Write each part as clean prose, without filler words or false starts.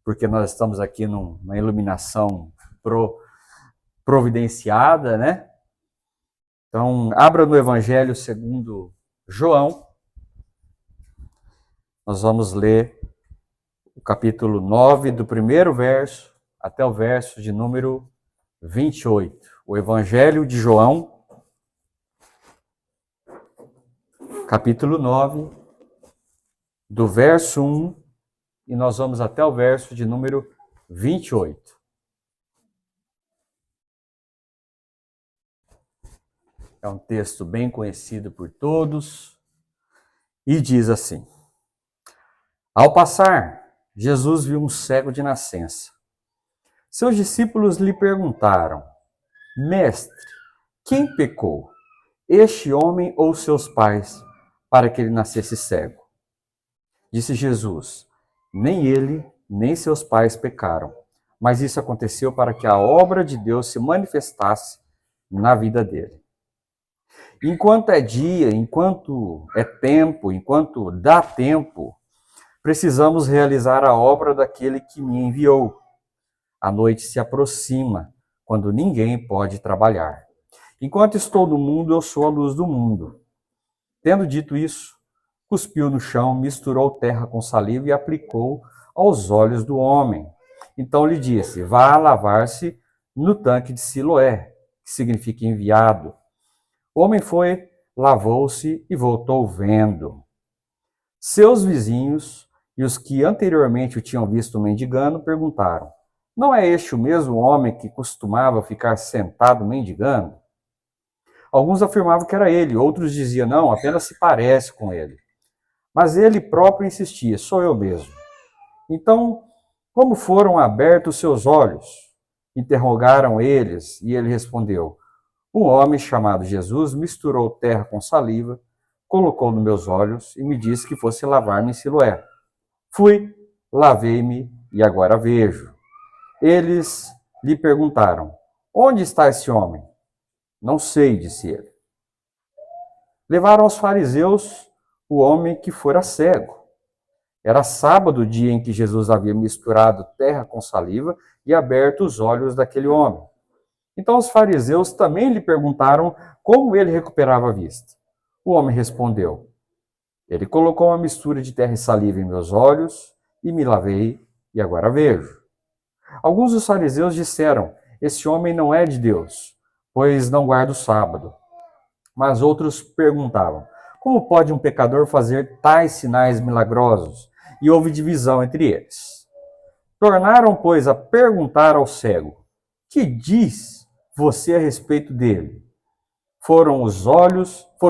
porque nós estamos aqui numa iluminação providenciada, né? Então, abra no Evangelho segundo João. Nós vamos ler o capítulo 9, do primeiro verso até o verso de número 28. O Evangelho de João, capítulo 9, do verso 1, e nós vamos até o verso de número 28. É um texto bem conhecido por todos, e diz assim: Ao passar, Jesus viu um cego de nascença. Seus discípulos lhe perguntaram: Mestre, quem pecou, este homem ou seus pais, para que ele nascesse cego? Disse Jesus: Nem ele, nem seus pais pecaram, mas isso aconteceu para que a obra de Deus se manifestasse na vida dele. Enquanto é dia, enquanto é tempo, enquanto dá tempo, precisamos realizar a obra daquele que me enviou. A noite se aproxima, quando ninguém pode trabalhar. Enquanto estou no mundo, eu sou a luz do mundo. Tendo dito isso, cuspiu no chão, misturou terra com saliva e aplicou aos olhos do homem. Então lhe disse: Vá lavar-se no tanque de Siloé, que significa enviado. O homem foi, lavou-se e voltou vendo. Seus vizinhos e os que anteriormente o tinham visto mendigando perguntaram: Não é este o mesmo homem que costumava ficar sentado mendigando? Alguns afirmavam que era ele, outros diziam: Não, apenas se parece com ele. Mas ele próprio insistia: Sou eu mesmo. Então, como foram abertos seus olhos? Interrogaram eles, e ele respondeu: Um homem chamado Jesus misturou terra com saliva, colocou nos meus olhos e me disse que fosse lavar-me em Siloé. Fui, lavei-me e agora vejo. Eles lhe perguntaram: Onde está esse homem? Não sei, disse ele. Levaram aos fariseus o homem que fora cego. Era sábado, o dia em que Jesus havia misturado terra com saliva e aberto os olhos daquele homem. Então os fariseus também lhe perguntaram como ele recuperava a vista. O homem respondeu: Ele colocou uma mistura de terra e saliva em meus olhos e me lavei e agora vejo. Alguns dos fariseus disseram: Esse homem não é de Deus, pois não guarda o sábado. Mas outros perguntavam: Como pode um pecador fazer tais sinais milagrosos? E houve divisão entre eles. Tornaram, pois, a perguntar ao cego: Que diz você a respeito dele? Foram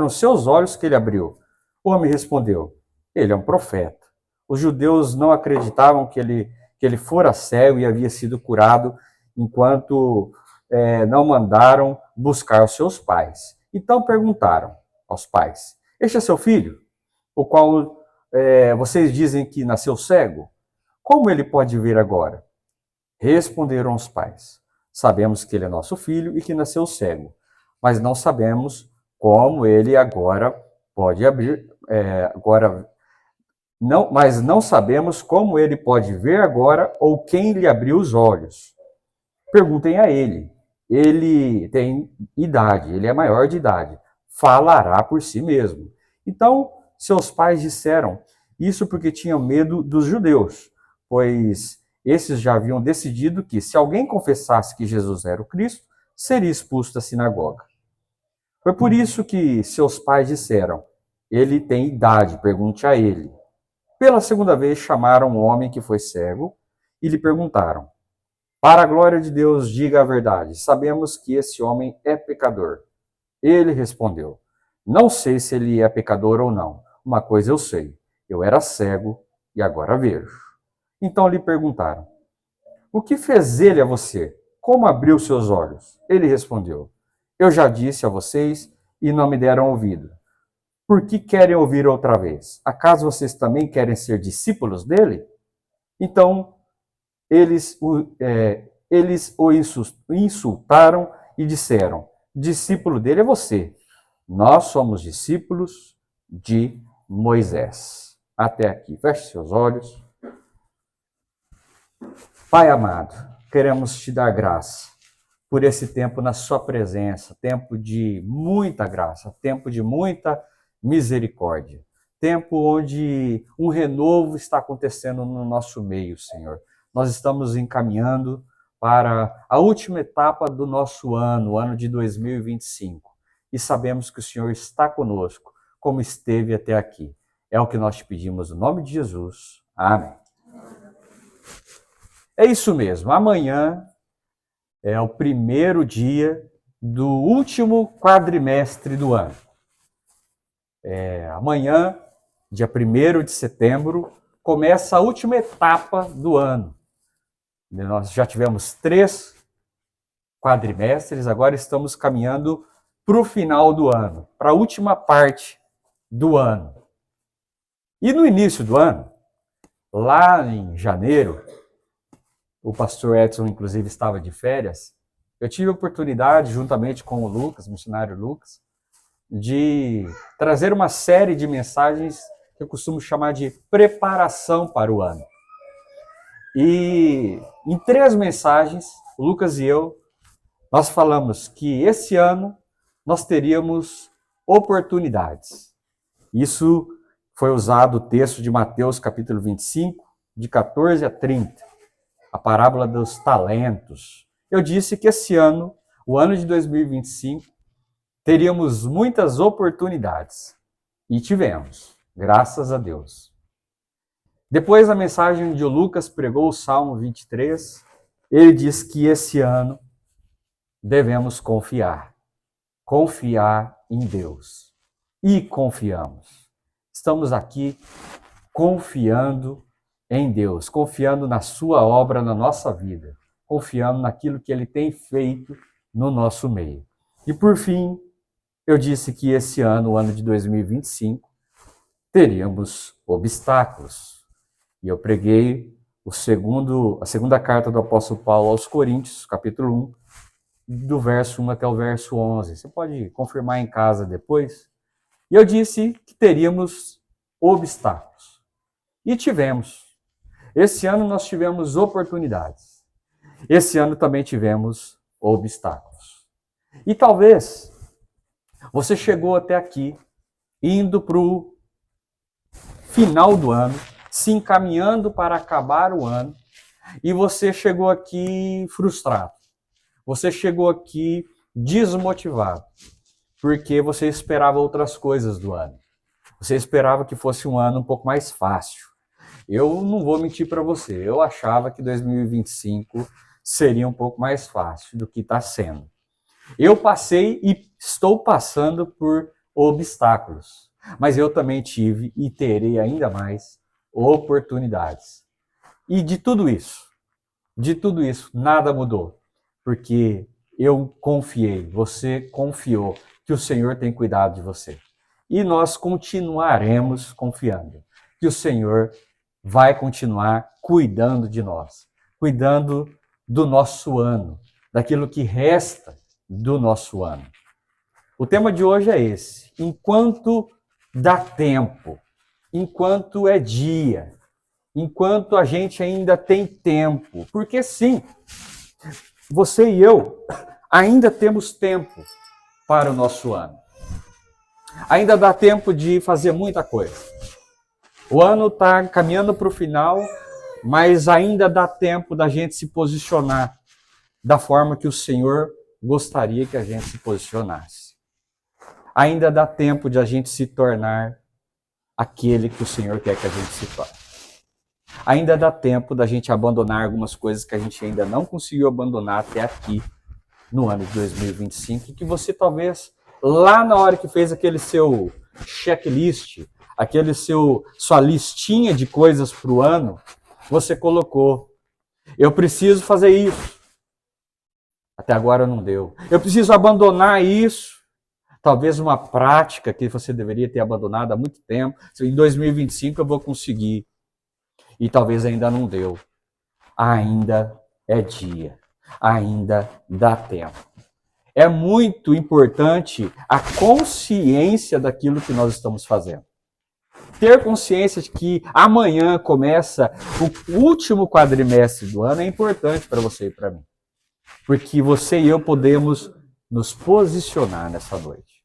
seus olhos que ele abriu. O homem respondeu: Ele é um profeta. Os judeus não acreditavam que ele fora cego e havia sido curado, enquanto não mandaram buscar os seus pais. Então perguntaram aos pais: Este é seu filho, o qual vocês dizem que nasceu cego? Como ele pode ver agora? Responderam os pais: Sabemos que ele é nosso filho e que nasceu cego, mas não sabemos como ele agora pode abrir. Mas não sabemos como ele pode ver agora ou quem lhe abriu os olhos. Perguntem a ele. Ele tem idade, ele é maior de idade. Falará por si mesmo. Então, seus pais disseram isso porque tinham medo dos judeus, pois esses já haviam decidido que, se alguém confessasse que Jesus era o Cristo, seria expulso da sinagoga. Foi por isso que seus pais disseram: Ele tem idade, pergunte a ele. Pela segunda vez chamaram um homem que foi cego e lhe perguntaram: Para a glória de Deus, diga a verdade. Sabemos que esse homem é pecador. Ele respondeu: Não sei se ele é pecador ou não. Uma coisa eu sei: eu era cego e agora vejo. Então lhe perguntaram: O que fez ele a você? Como abriu seus olhos? Ele respondeu: Eu já disse a vocês e não me deram ouvido. Por que querem ouvir outra vez? Acaso vocês também querem ser discípulos dele? Então eles o insultaram e disseram: Discípulo dele é você. Nós somos discípulos de Moisés. Até aqui. Feche seus olhos. Pai amado, queremos te dar graça por esse tempo na sua presença, tempo de muita graça, tempo de muita misericórdia, tempo onde um renovo está acontecendo no nosso meio, Senhor. Nós estamos encaminhando para a última etapa do nosso ano, o ano de 2025, e sabemos que o Senhor está conosco, como esteve até aqui. É o que nós te pedimos no nome de Jesus. Amém. É isso mesmo, amanhã é o primeiro dia do último quadrimestre do ano. Amanhã, dia 1º de setembro, começa a última etapa do ano. Nós já tivemos 3 quadrimestres, agora estamos caminhando para o final do ano, para a última parte do ano. E no início do ano, lá em janeiro, o pastor Edson, inclusive, estava de férias, eu tive a oportunidade, juntamente com o Lucas, missionário Lucas, de trazer uma série de mensagens que eu costumo chamar de preparação para o ano. E em 3 mensagens, o Lucas e eu, nós falamos que esse ano nós teríamos oportunidades. Isso foi usado o texto de Mateus, capítulo 25, de 14 a 30. A parábola dos talentos. Eu disse que esse ano, o ano de 2025, teríamos muitas oportunidades. E tivemos, graças a Deus. Depois da mensagem onde o Lucas pregou o Salmo 23, ele diz que esse ano devemos confiar. Confiar em Deus. E confiamos. Estamos aqui confiando em Deus, confiando na sua obra na nossa vida, confiando naquilo que Ele tem feito no nosso meio. E por fim, eu disse que esse ano, o ano de 2025, teríamos obstáculos. E eu preguei a segunda carta do apóstolo Paulo aos Coríntios, capítulo 1, do verso 1 até o verso 11. Você pode confirmar em casa depois. E eu disse que teríamos obstáculos. E tivemos. Esse ano nós tivemos oportunidades. Esse ano também tivemos obstáculos. E talvez você chegou até aqui, indo para o final do ano, se encaminhando para acabar o ano, e você chegou aqui frustrado. Você chegou aqui desmotivado, porque você esperava outras coisas do ano. Você esperava que fosse um ano um pouco mais fácil. Eu não vou mentir para você, eu achava que 2025 seria um pouco mais fácil do que está sendo. Eu passei e estou passando por obstáculos, mas eu também tive e terei ainda mais oportunidades. E de tudo isso, nada mudou, porque eu confiei, você confiou que o Senhor tem cuidado de você. E nós continuaremos confiando que o Senhor vai continuar cuidando de nós, cuidando do nosso ano, daquilo que resta do nosso ano. O tema de hoje é esse: enquanto dá tempo, enquanto é dia, enquanto a gente ainda tem tempo. Porque sim, você e eu ainda temos tempo para o nosso ano. Ainda dá tempo de fazer muita coisa. O ano está caminhando para o final, mas ainda dá tempo da gente se posicionar da forma que o Senhor gostaria que a gente se posicionasse. Ainda dá tempo de a gente se tornar aquele que o Senhor quer que a gente se torne. Ainda dá tempo da gente abandonar algumas coisas que a gente ainda não conseguiu abandonar até aqui no ano de 2025, e que você talvez lá na hora que fez aquele seu checklist, sua listinha de coisas para o ano, você colocou: eu preciso fazer isso. Até agora não deu. Eu preciso abandonar isso. Talvez uma prática que você deveria ter abandonado há muito tempo. Em 2025 eu vou conseguir. E talvez ainda não deu. Ainda é dia. Ainda dá tempo. É muito importante a consciência daquilo que nós estamos fazendo. ter consciência de que amanhã começa o último quadrimestre do ano é importante para você e para mim. Porque você e eu podemos nos posicionar nessa noite.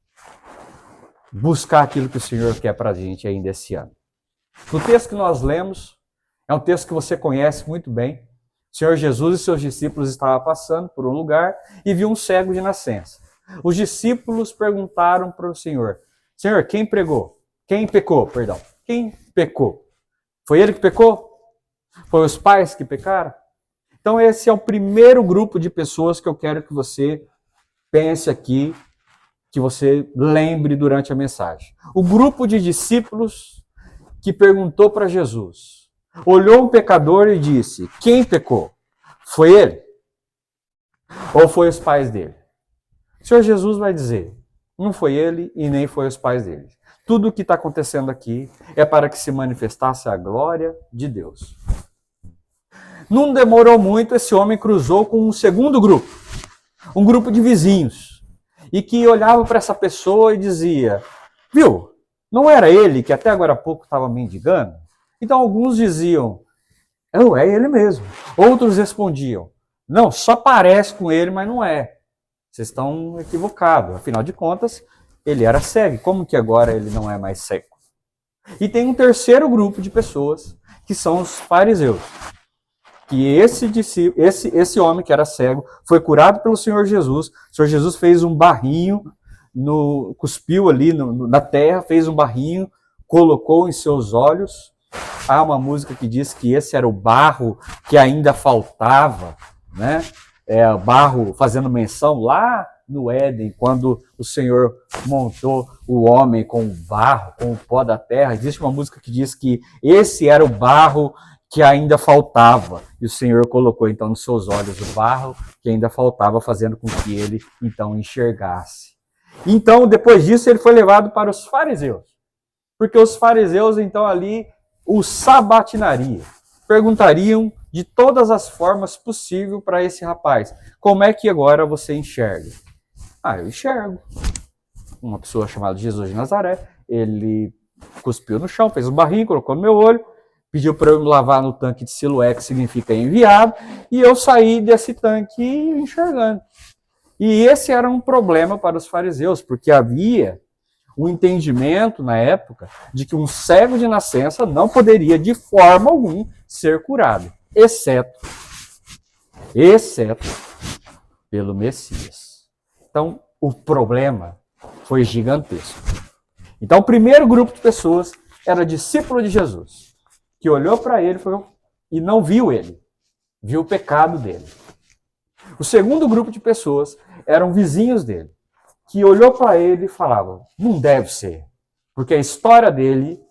Buscar aquilo que o Senhor quer para a gente ainda esse ano. No texto que nós lemos, é um texto que você conhece muito bem. O Senhor Jesus e seus discípulos estavam passando por um lugar e viu um cego de nascença. Os discípulos perguntaram para o Senhor: Senhor, quem pecou? Quem pecou? Quem pecou? Foi ele que pecou? Foi os pais que pecaram? Então esse é o primeiro grupo de pessoas que eu quero que você pense aqui, que você lembre durante a mensagem. O grupo de discípulos que perguntou para Jesus, olhou um pecador e disse: quem pecou? Foi ele? Ou foi os pais dele? O Senhor Jesus vai dizer: não foi ele e nem foi os pais dele. Tudo o que está acontecendo aqui é para que se manifestasse a glória de Deus. Não demorou muito, esse homem cruzou com um segundo grupo, um grupo de vizinhos, e que olhava para essa pessoa e dizia: viu, não era ele que até agora há pouco estava mendigando? Então alguns diziam: não, é ele mesmo. Outros respondiam: não, só parece com ele, mas não é. Vocês estão equivocados. Afinal de contas, ele era cego. Como que agora ele não é mais cego? E tem um terceiro grupo de pessoas, que são os fariseus. Que esse homem que era cego foi curado pelo Senhor Jesus. O Senhor Jesus fez um barrinho, cuspiu ali na terra, fez um barrinho, colocou em seus olhos. Há uma música que diz que esse era o barro que ainda faltava, né? O barro fazendo menção lá no Éden, quando o Senhor montou o homem com o barro, com o pó da terra. Existe uma música que diz que esse era o barro que ainda faltava. E o Senhor colocou então nos seus olhos o barro que ainda faltava, fazendo com que ele então enxergasse. Então, depois disso, ele foi levado para os fariseus. Porque os fariseus, então, ali o sabatinariam. Perguntariam de todas as formas possíveis para esse rapaz: como é que agora você enxerga? Eu enxergo. Uma pessoa chamada Jesus de Nazaré, ele cuspiu no chão, fez um barrinho, colocou no meu olho, pediu para eu me lavar no tanque de Siloé, que significa enviado, e eu saí desse tanque enxergando. E esse era um problema para os fariseus, porque havia um entendimento na época de que um cego de nascença não poderia de forma alguma ser curado, exceto pelo Messias. Então, o problema foi gigantesco. Então, o primeiro grupo de pessoas era discípulo de Jesus, que olhou para ele e não viu ele, viu o pecado dele. O segundo grupo de pessoas eram vizinhos dele, que olhou para ele e falava: não deve ser, porque a história dele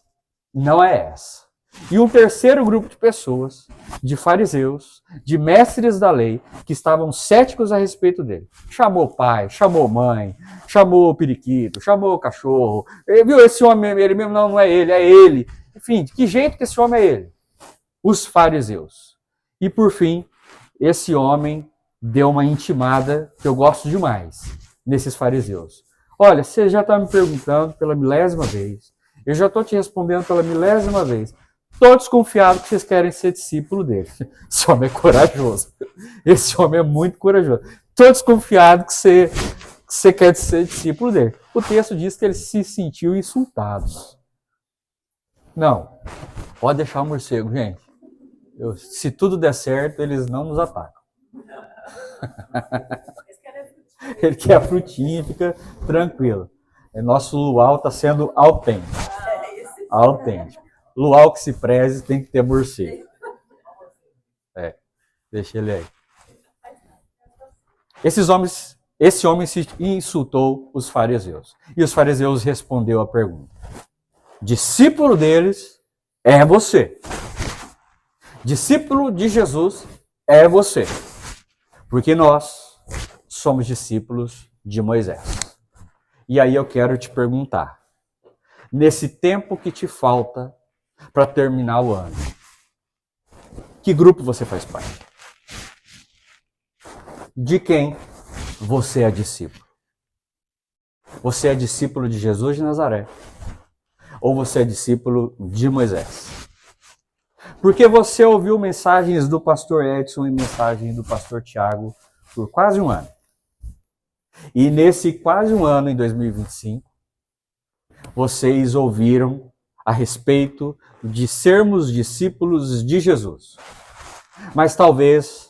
não é essa. E um terceiro grupo de pessoas, de fariseus, de mestres da lei, que estavam céticos a respeito dele. Chamou pai, chamou mãe, chamou o periquito, chamou o cachorro. Viu, esse homem, ele mesmo, não é ele, é ele. Enfim, de que jeito que esse homem é ele? Os fariseus. E por fim, esse homem deu uma intimada que eu gosto demais nesses fariseus. Olha, você já está me perguntando pela milésima vez, eu já estou te respondendo pela milésima vez. Estou desconfiado que vocês querem ser discípulo dele. Esse homem é corajoso. Esse homem é muito corajoso. Estou desconfiado que você quer ser discípulo dele. O texto diz que ele se sentiu insultado. Não, pode deixar o morcego, gente. Se tudo der certo, eles não nos atacam. Ele quer a frutinha, fica tranquilo. Nosso luau está sendo autêntico. Autêntico. Luau que se preze tem que ter morcego. Deixa ele aí. Esse homem se insultou os fariseus. E os fariseus respondeu a pergunta: discípulo deles é você. Discípulo de Jesus é você. Porque nós somos discípulos de Moisés. E aí eu quero te perguntar, nesse tempo que te falta para terminar o ano, que grupo você faz parte? De quem você é discípulo? Você é discípulo de Jesus de Nazaré? ou você é discípulo de Moisés? Porque você ouviu mensagens do pastor Edson e mensagens do pastor Tiago por quase um ano. E nesse quase um ano, em 2025, vocês ouviram a respeito de sermos discípulos de Jesus. Mas talvez,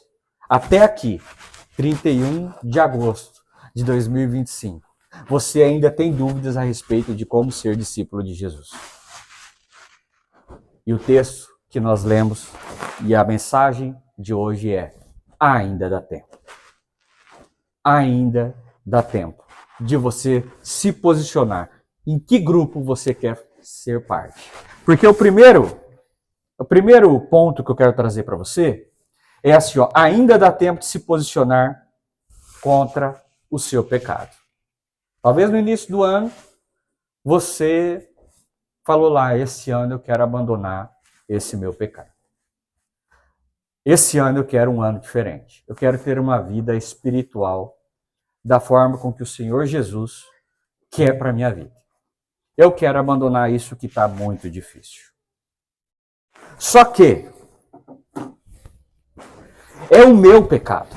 até aqui, 31 de agosto de 2025, você ainda tem dúvidas a respeito de como ser discípulo de Jesus. E o texto que nós lemos e a mensagem de hoje é: ainda dá tempo. Ainda dá tempo de você se posicionar. Em que grupo você quer ser parte? Porque o primeiro ponto que eu quero trazer para você é assim, ó, ainda dá tempo de se posicionar contra o seu pecado. Talvez no início do ano você falou lá, esse ano eu quero abandonar esse meu pecado. Esse ano eu quero um ano diferente. Eu quero ter uma vida espiritual da forma com que o Senhor Jesus quer para a minha vida. Eu quero abandonar isso que está muito difícil. Só que é o meu pecado.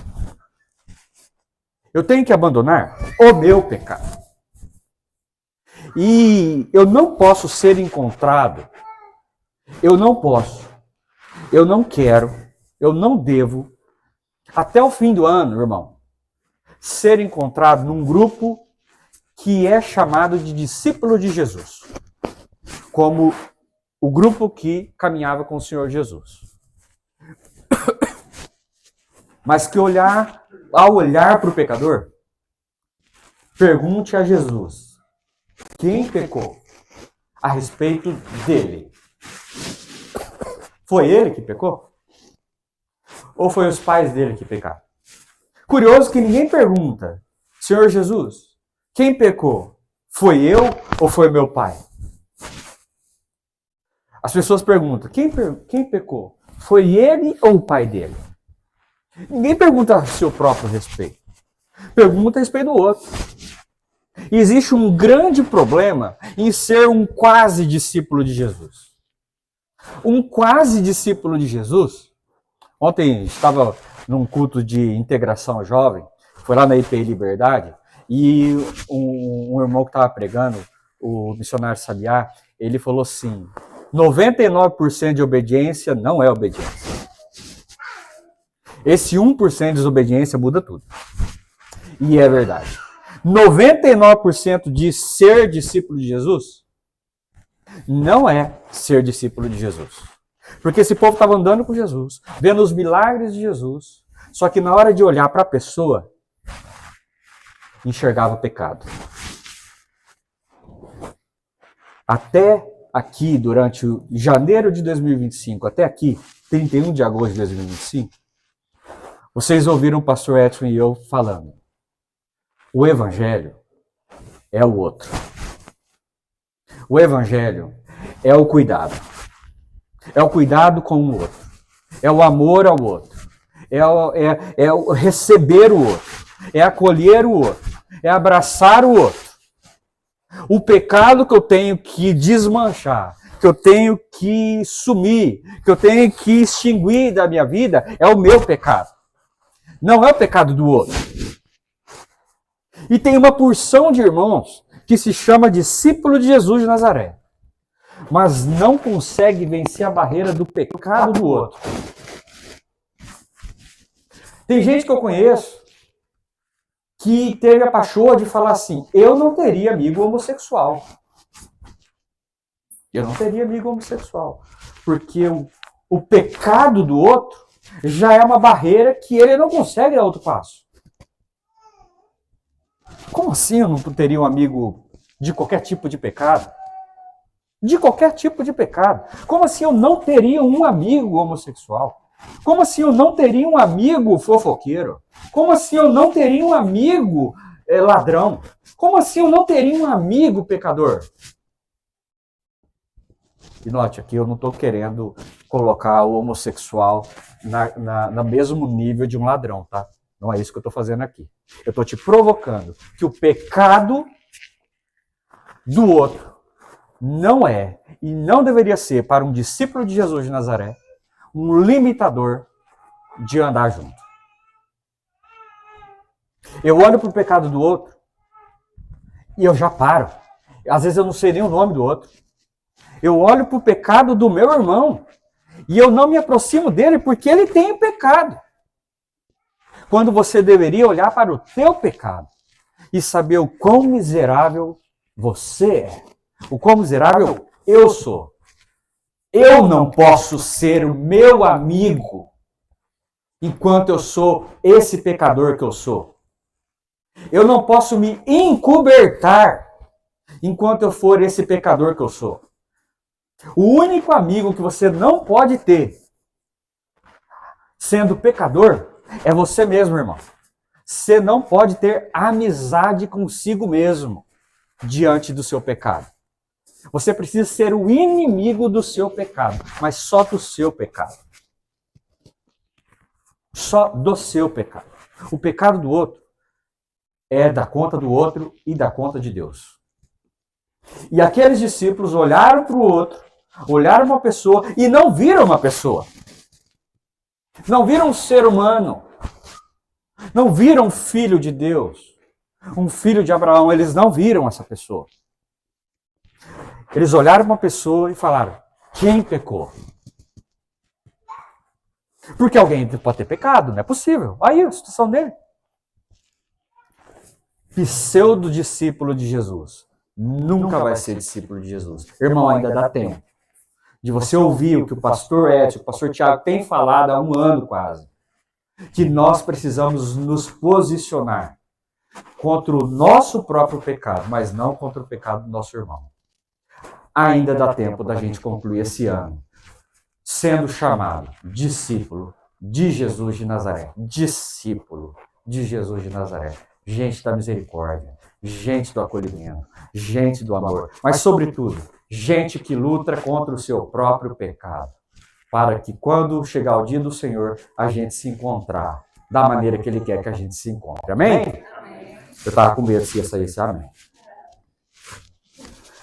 Eu tenho que abandonar o meu pecado. E eu não posso ser encontrado, eu não posso, eu não quero, eu não devo, até o fim do ano, irmão, ser encontrado num grupo que é chamado de discípulo de Jesus, como o grupo que caminhava com o Senhor Jesus. Mas que ao olhar para o pecador, pergunte a Jesus, quem pecou a respeito dele? Foi ele que pecou? Ou foi os pais dele que pecaram? Curioso que ninguém pergunta, Senhor Jesus, quem pecou? Foi eu ou foi meu pai? As pessoas perguntam, quem pecou? Foi ele ou o pai dele? Ninguém pergunta a seu próprio respeito. Pergunta a respeito do outro. E existe um grande problema em ser um quase discípulo de Jesus. Um quase discípulo de Jesus. Ontem estava num culto de integração jovem, foi lá na IPI Liberdade, e um irmão que estava pregando, o missionário Sabiá, ele falou assim, 99% de obediência não é obediência. Esse 1% de desobediência muda tudo. E é verdade. 99% de ser discípulo de Jesus não é ser discípulo de Jesus. Porque esse povo estava andando com Jesus, vendo os milagres de Jesus, só que na hora de olhar para a pessoa, enxergava pecado. Até aqui, durante o janeiro de 2025, até aqui, 31 de agosto de 2025, vocês ouviram o pastor Edson e eu falando. O evangelho é o outro. O evangelho é o cuidado. É o cuidado com o outro. É o amor ao outro. É o receber o outro. É acolher o outro. É abraçar o outro. O pecado que eu tenho que desmanchar, que eu tenho que sumir, que eu tenho que extinguir da minha vida, é o meu pecado. Não é o pecado do outro. E tem uma porção de irmãos que se chama discípulo de Jesus de Nazaré, mas não consegue vencer a barreira do pecado do outro. Tem gente que eu conheço que teve a pachorra de falar assim, eu não teria amigo homossexual. Eu não teria amigo homossexual. Porque o pecado do outro já é uma barreira que ele não consegue dar outro passo. Como assim eu não teria um amigo de qualquer tipo de pecado? De qualquer tipo de pecado. Como assim eu não teria um amigo homossexual? Como assim eu não teria um amigo fofoqueiro? Como assim eu não teria um amigo ladrão? Como assim eu não teria um amigo pecador? E note, aqui eu não estou querendo colocar o homossexual no mesmo nível de um ladrão, tá? Não é isso que eu estou fazendo aqui. Eu estou te provocando que o pecado do outro não é e não deveria ser para um discípulo de Jesus de Nazaré um limitador de andar junto. Eu olho para o pecado do outro e eu já paro. Às vezes eu não sei nem o nome do outro. Eu olho para o pecado do meu irmão e eu não me aproximo dele porque ele tem o pecado. Quando você deveria olhar para o teu pecado e saber o quão miserável você é. O quão miserável eu sou. Eu não posso ser o meu amigo enquanto eu sou esse pecador que eu sou. Eu não posso me encobertar enquanto eu for esse pecador que eu sou. O único amigo que você não pode ter, sendo pecador, é você mesmo, irmão. Você não pode ter amizade consigo mesmo diante do seu pecado. Você precisa ser o inimigo do seu pecado, mas só do seu pecado. Só do seu pecado. O pecado do outro é da conta do outro e da conta de Deus. E aqueles discípulos olharam para o outro, olharam uma pessoa e não viram uma pessoa. Não viram um ser humano. Não viram um filho de Deus. Um filho de Abraão. Eles não viram essa pessoa. Eles olharam uma pessoa e falaram: quem pecou? Porque alguém pode ter pecado, não é possível. Aí a situação dele. Pseudo-discípulo de Jesus. Nunca vai ser discípulo de Jesus. Irmão, ainda dá tempo de você ouvir o que o pastor Edson, o pastor Tiago tem falado há um ano quase. Que nós precisamos nos posicionar contra o nosso próprio pecado, mas não contra o pecado do nosso irmão. Ainda dá tempo da gente concluir esse ano sendo chamado discípulo de Jesus de Nazaré. Discípulo de Jesus de Nazaré. Gente da misericórdia, gente do acolhimento, gente do amor, mas sobretudo, gente que luta contra o seu próprio pecado, para que quando chegar o dia do Senhor, a gente se encontrar da maneira que Ele quer que a gente se encontre. Amém? Eu estava com medo se ia sair esse amém.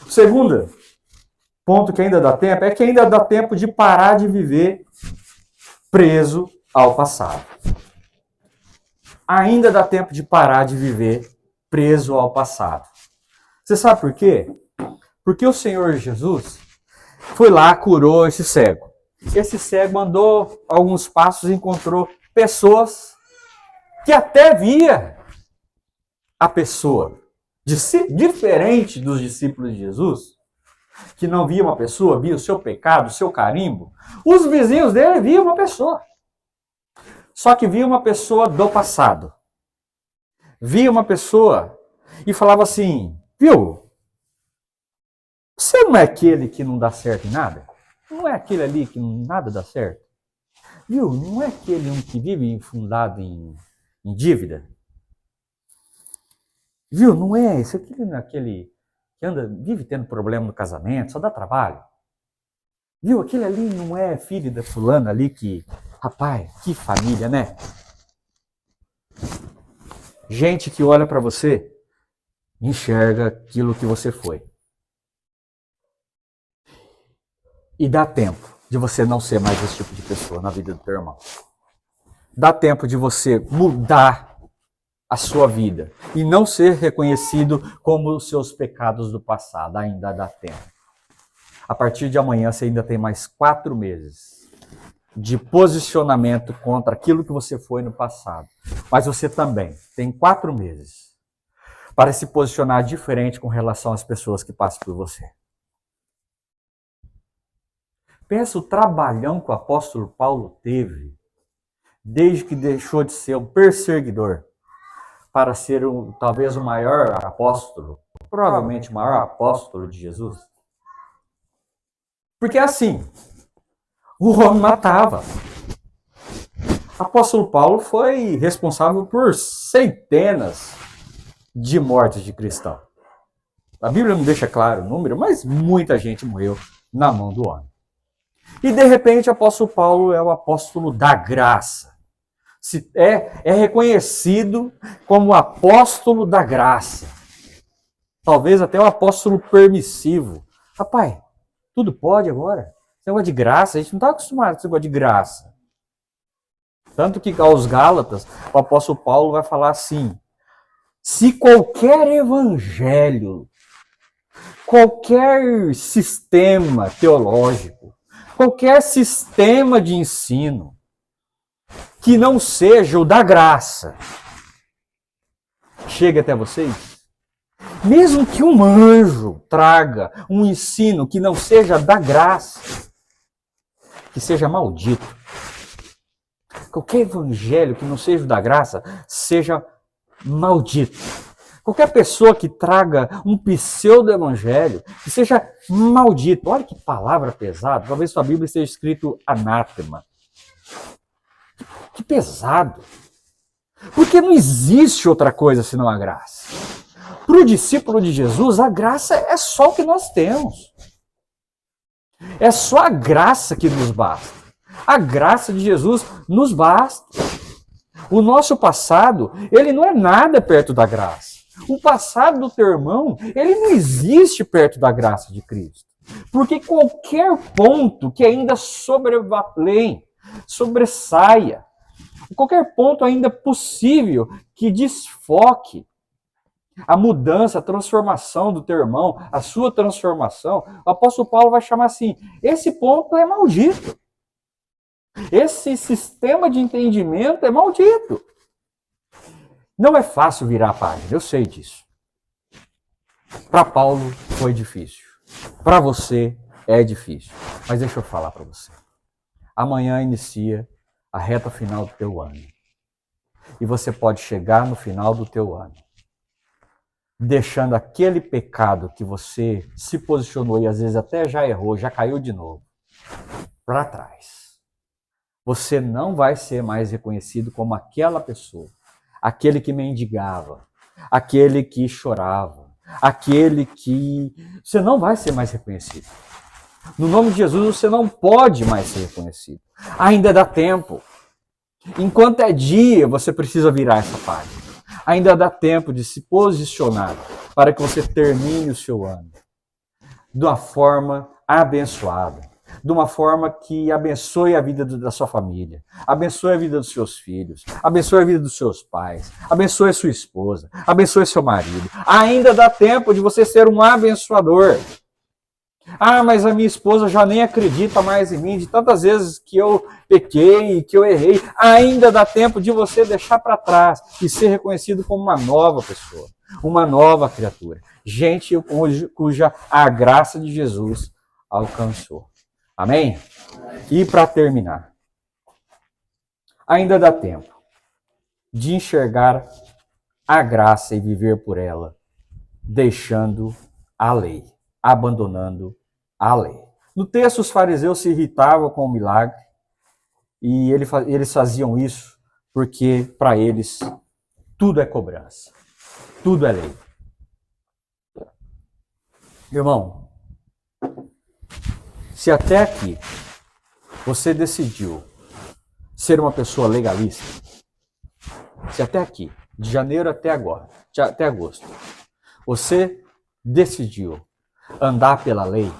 Segundo ponto que ainda dá tempo é que ainda dá tempo de parar de viver preso ao passado. Ainda dá tempo de parar de viver preso ao passado. Você sabe por quê? Porque o Senhor Jesus foi lá, curou esse cego. Esse cego andou alguns passos e encontrou pessoas que até via a pessoa. Diferente dos discípulos de Jesus, que não via uma pessoa, via o seu pecado, o seu carimbo. Os vizinhos dele viam uma pessoa. Só que via uma pessoa do passado. Via uma pessoa e falava assim: viu, você não é aquele que não dá certo em nada? Não é aquele ali que nada dá certo? Viu, não é aquele um que vive enfundado em dívida? Viu, não é esse aquele que vive tendo problema no casamento, só dá trabalho? Viu, aquele ali não é filho da fulana ali que... Rapaz, que família, né? Gente que olha para você, enxerga aquilo que você foi. E dá tempo de você não ser mais esse tipo de pessoa na vida do teu irmão. Dá tempo de você mudar a sua vida e não ser reconhecido como os seus pecados do passado. Ainda dá tempo. A partir de amanhã você ainda tem mais 4 meses de posicionamento contra aquilo que você foi no passado. Mas você também tem 4 meses para se posicionar diferente com relação às pessoas que passam por você. Pensa o trabalhão que o apóstolo Paulo teve desde que deixou de ser um perseguidor para ser talvez o maior apóstolo, provavelmente o maior apóstolo de Jesus. Porque assim, o homem matava. O apóstolo Paulo foi responsável por centenas de mortes de cristãos. A Bíblia não deixa claro o número, mas muita gente morreu na mão do homem. E de repente o apóstolo Paulo é o apóstolo da graça. É reconhecido como o apóstolo da graça. Talvez até o apóstolo permissivo, Rapaz, tudo pode agora. Esse negócio de graça, a gente não está acostumado com esse negócio de graça. Tanto que aos Gálatas, o apóstolo Paulo vai falar assim: se qualquer evangelho, qualquer sistema teológico, qualquer sistema de ensino que não seja o da graça, chega até vocês, mesmo que um anjo traga um ensino que não seja da graça, que seja maldito. Qualquer evangelho que não seja da graça, seja maldito. Qualquer pessoa que traga um pseudo-evangelho, que seja maldito. Olha que palavra pesada. Talvez sua Bíblia esteja escrito anátema. Que pesado. Porque não existe outra coisa senão a graça. Para o discípulo de Jesus, a graça é só o que nós temos. É só a graça que nos basta. A graça de Jesus nos basta. O nosso passado, ele não é nada perto da graça. O passado do teu irmão, ele não existe perto da graça de Cristo. Porque qualquer ponto que ainda sobressaia, qualquer ponto ainda possível que desfoque a mudança, a transformação do teu irmão, a sua transformação, o apóstolo Paulo vai chamar assim: esse ponto é maldito. Esse sistema de entendimento é maldito. Não é fácil virar a página, eu sei disso. Para Paulo foi difícil. Para você é difícil. Mas deixa eu falar para você. Amanhã inicia a reta final do teu ano. E você pode chegar no final do teu ano deixando aquele pecado que você se posicionou e às vezes até já errou, já caiu de novo, para trás. Você não vai ser mais reconhecido como aquela pessoa, aquele que mendigava, aquele que chorava, aquele que... Você não vai ser mais reconhecido. No nome de Jesus, você não pode mais ser reconhecido. Ainda dá tempo. Enquanto é dia, você precisa virar essa página. Ainda dá tempo de se posicionar para que você termine o seu ano de uma forma abençoada, de uma forma que abençoe a vida da sua família, abençoe a vida dos seus filhos, abençoe a vida dos seus pais, abençoe a sua esposa, abençoe seu marido. Ainda dá tempo de você ser um abençoador. Ah, mas a minha esposa já nem acredita mais em mim, de tantas vezes que eu pequei, que eu errei. Ainda dá tempo de você deixar para trás e ser reconhecido como uma nova pessoa, uma nova criatura. Gente cuja a graça de Jesus alcançou. Amém? E para terminar, ainda dá tempo de enxergar a graça e viver por ela, deixando a lei, abandonando a lei. No texto, os fariseus se irritavam com o milagre e eles faziam isso porque, para eles, tudo é cobrança, tudo é lei. Irmão, se até aqui você decidiu ser uma pessoa legalista, se até aqui, de janeiro até agora, até agosto, você decidiu andar pela lei,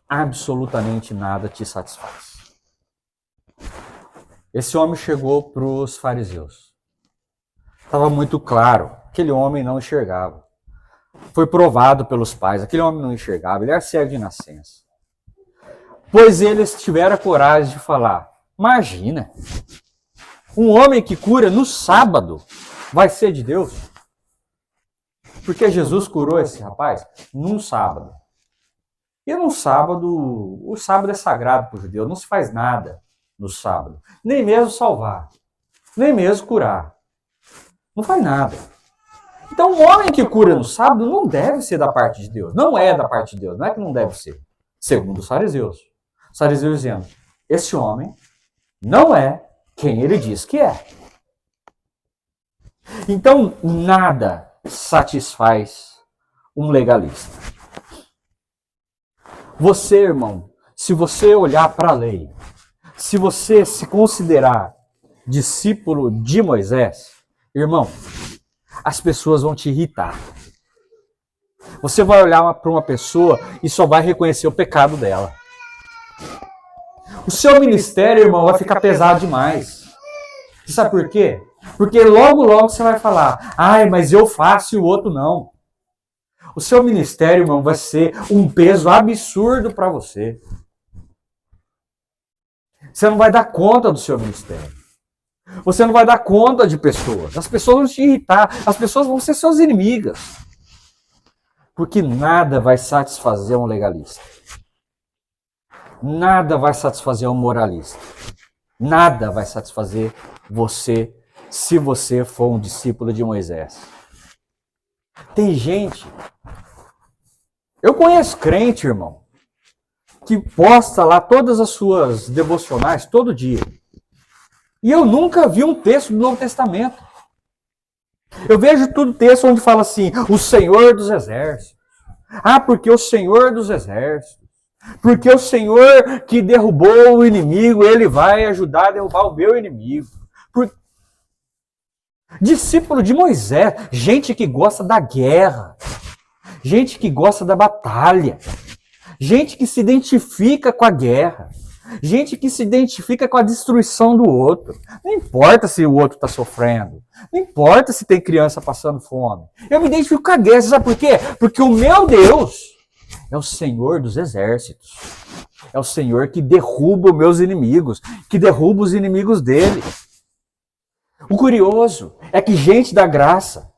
absolutamente nada te satisfaz. Esse homem chegou para os fariseus. Estava muito claro, aquele homem não enxergava. Foi provado pelos pais, aquele homem não enxergava, ele era cego de nascença. Pois eles tiveram a coragem de falar: imagina, um homem que cura no sábado vai ser de Deus? Porque Jesus curou esse rapaz num sábado. E no sábado, o sábado é sagrado para o judeu, não se faz nada no sábado. Nem mesmo salvar, nem mesmo curar. Não faz nada. Então, um homem que cura no sábado não deve ser da parte de Deus. Não é da parte de Deus, não é que não deve ser. Segundo os fariseus. Os fariseus dizendo: esse homem não é quem ele diz que é. Então, nada satisfaz um legalista. Você, irmão, se você olhar para a lei, se você se considerar discípulo de Moisés, irmão, as pessoas vão te irritar. Você vai olhar para uma pessoa e só vai reconhecer o pecado dela. O seu ministério, irmão, vai ficar pesado demais. Você sabe por quê? Porque logo, logo você vai falar, ai, mas eu faço e o outro não. O seu ministério, irmão, vai ser um peso absurdo para você. Você não vai dar conta do seu ministério. Você não vai dar conta de pessoas. As pessoas vão te irritar. As pessoas vão ser suas inimigas. Porque nada vai satisfazer um legalista. Nada vai satisfazer um moralista. Nada vai satisfazer você se você for um discípulo de Moisés. Tem gente... Eu conheço crente, irmão, que posta lá todas as suas devocionais todo dia. E eu nunca vi um texto do Novo Testamento. Eu vejo tudo texto onde fala assim, o Senhor dos Exércitos. Ah, porque o Senhor dos Exércitos. Porque o Senhor que derrubou o inimigo, ele vai ajudar a derrubar o meu inimigo. Discípulo de Moisés, gente que gosta da guerra. Gente que gosta da batalha. Gente que se identifica com a guerra. Gente que se identifica com a destruição do outro. Não importa se o outro está sofrendo. Não importa se tem criança passando fome. Eu me identifico com a guerra. Sabe por quê? Porque o meu Deus é o Senhor dos Exércitos. É o Senhor que derruba os meus inimigos. Que derruba os inimigos dele. O curioso é que gente da graça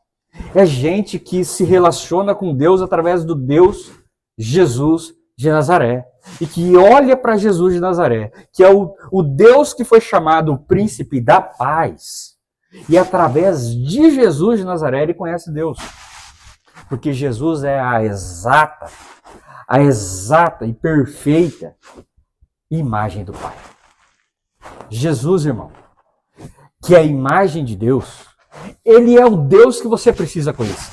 é gente que se relaciona com Deus através do Deus Jesus de Nazaré. E que olha para Jesus de Nazaré, que é o Deus que foi chamado o príncipe da paz. E através de Jesus de Nazaré ele conhece Deus. Porque Jesus é a exata e perfeita imagem do Pai. Jesus, irmão, que é a imagem de Deus, ele é o Deus que você precisa conhecer.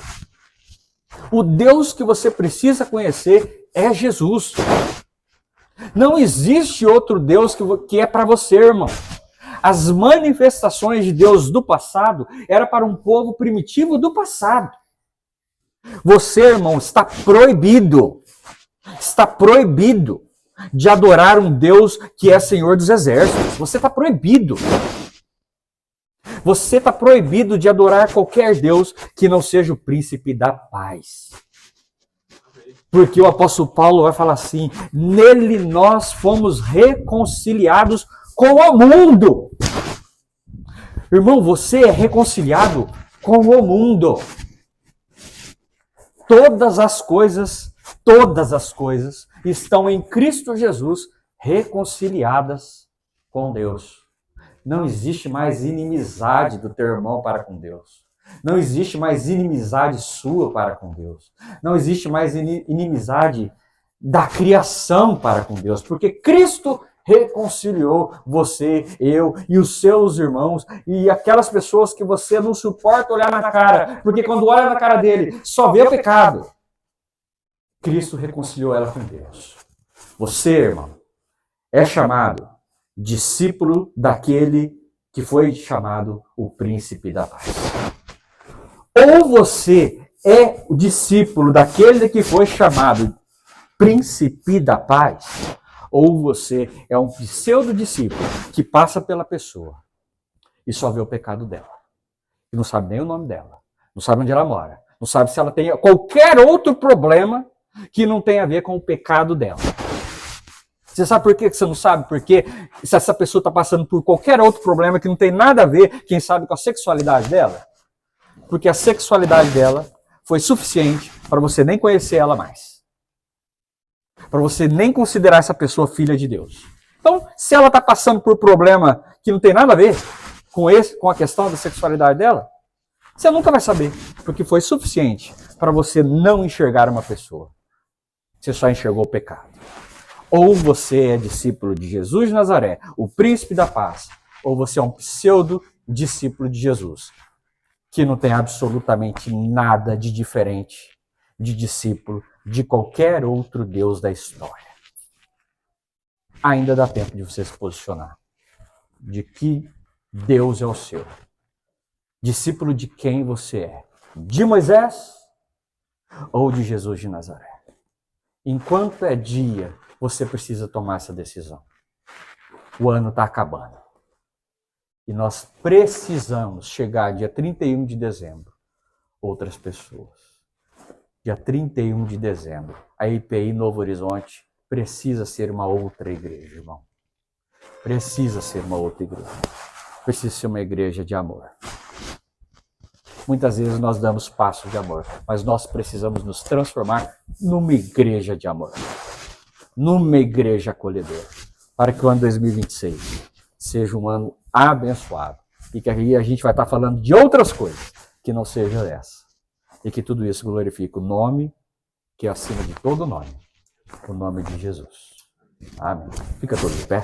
O Deus que você precisa conhecer é Jesus. Não existe outro Deus que é para você, irmão. As manifestações de Deus do passado eram para um povo primitivo do passado. Você, irmão, está proibido de adorar um Deus que é Senhor dos Exércitos. Você está proibido. Você está proibido de adorar qualquer Deus que não seja o príncipe da paz. Porque o apóstolo Paulo vai falar assim, nele nós fomos reconciliados com o mundo. Irmão, você é reconciliado com o mundo. Todas as coisas estão em Cristo Jesus reconciliadas com Deus. Não existe mais inimizade do teu irmão para com Deus. Não existe mais inimizade sua para com Deus. Não existe mais inimizade da criação para com Deus. Porque Cristo reconciliou você, eu e os seus irmãos e aquelas pessoas que você não suporta olhar na cara. Porque quando olha na cara dele, só vê o pecado. Cristo reconciliou ela com Deus. Você, irmão, é chamado discípulo daquele que foi chamado o príncipe da paz. Ou você é o discípulo daquele que foi chamado príncipe da paz, ou você é um pseudo-discípulo que passa pela pessoa e só vê o pecado dela. E não sabe nem o nome dela, não sabe onde ela mora, não sabe se ela tem qualquer outro problema que não tem a ver com o pecado dela. Você sabe por que você não sabe? Porque se essa pessoa está passando por qualquer outro problema que não tem nada a ver, quem sabe, com a sexualidade dela? Porque a sexualidade dela foi suficiente para você nem conhecer ela mais. Para você nem considerar essa pessoa filha de Deus. Então, se ela está passando por problema que não tem nada a ver com a questão da sexualidade dela, você nunca vai saber. Porque foi suficiente para você não enxergar uma pessoa. Você só enxergou o pecado. Ou você é discípulo de Jesus de Nazaré, o príncipe da paz, ou você é um pseudo-discípulo de Jesus, que não tem absolutamente nada de diferente de discípulo de qualquer outro Deus da história. Ainda dá tempo de você se posicionar. De que Deus é o seu. Discípulo de quem você é. De Moisés ou de Jesus de Nazaré? Enquanto é dia, você precisa tomar essa decisão. O ano está acabando. E nós precisamos chegar dia 31 de dezembro. Outras pessoas. Dia 31 de dezembro. A IPI Novo Horizonte precisa ser uma outra igreja, irmão. Precisa ser uma outra igreja. Precisa ser uma igreja de amor. Muitas vezes nós damos passos de amor, mas nós precisamos nos transformar numa igreja de amor. Numa igreja acolhedora. Para que o ano 2026 seja um ano abençoado. E que aí a gente vai estar falando de outras coisas que não seja essa. E que tudo isso glorifique o nome que é acima de todo nome. O nome de Jesus. Amém. Fica todo de pé.